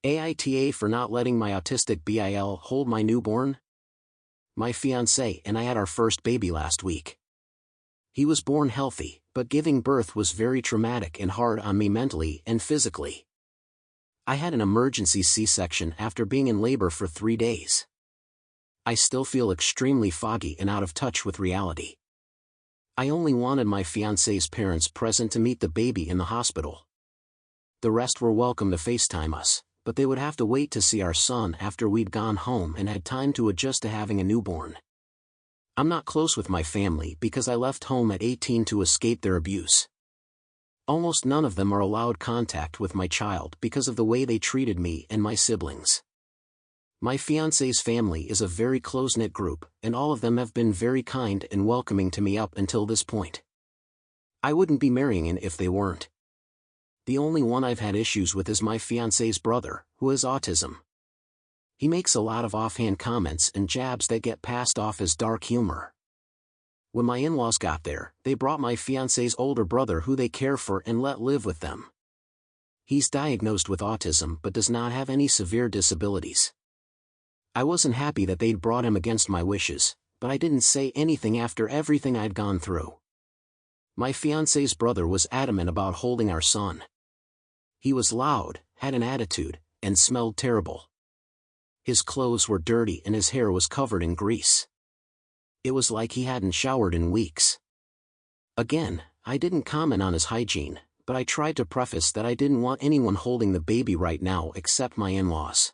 AITA for not letting my autistic BIL hold my newborn? My fiancé and I had our first baby last week. He was born healthy, but giving birth was very traumatic and hard on me mentally and physically. I had an emergency C-section after being in labor for 3 days. I still feel extremely foggy and out of touch with reality. I only wanted my fiancé's parents present to meet the baby in the hospital. The rest were welcome to FaceTime us, but they would have to wait to see our son after we'd gone home and had time to adjust to having a newborn. I'm not close with my family because I left home at 18 to escape their abuse. Almost none of them are allowed contact with my child because of the way they treated me and my siblings. My fiancé's family is a very close-knit group, and all of them have been very kind and welcoming to me up until this point. I wouldn't be marrying him if they weren't. The only one I've had issues with is my fiancé's brother, who has autism. He makes a lot of offhand comments and jabs that get passed off as dark humor. When my in-laws got there, they brought my fiancé's older brother who they care for and let live with them. He's diagnosed with autism but does not have any severe disabilities. I wasn't happy that they'd brought him against my wishes, but I didn't say anything after everything I'd gone through. My fiancé's brother was adamant about holding our son. He was loud, had an attitude, and smelled terrible. His clothes were dirty and his hair was covered in grease. It was like he hadn't showered in weeks. Again, I didn't comment on his hygiene, but I tried to preface that I didn't want anyone holding the baby right now except my in-laws.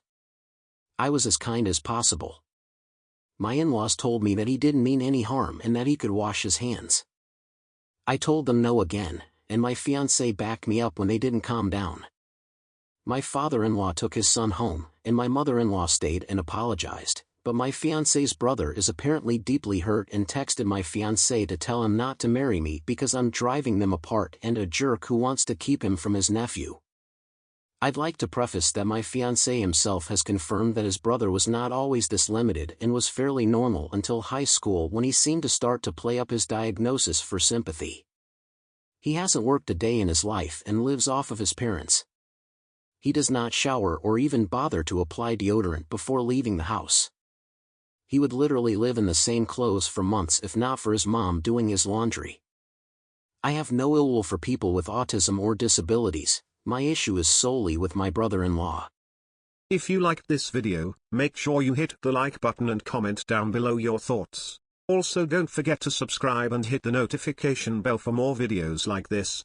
I was as kind as possible. My in-laws told me that he didn't mean any harm and that he could wash his hands. I told them no again, and my fiancé backed me up when they didn't calm down. My father-in-law took his son home, and my mother-in-law stayed and apologized, but my fiancé's brother is apparently deeply hurt and texted my fiancé to tell him not to marry me because I'm driving them apart and a jerk who wants to keep him from his nephew. I'd like to preface that my fiancé himself has confirmed that his brother was not always this limited and was fairly normal until high school when he seemed to start to play up his diagnosis for sympathy. He hasn't worked a day in his life and lives off of his parents. He does not shower or even bother to apply deodorant before leaving the house. He would literally live in the same clothes for months if not for his mom doing his laundry. I have no ill will for people with autism or disabilities. My issue is solely with my brother-in-law. If you liked this video, make sure you hit the like button and comment down below your thoughts. Also don't forget to subscribe and hit the notification bell for more videos like this.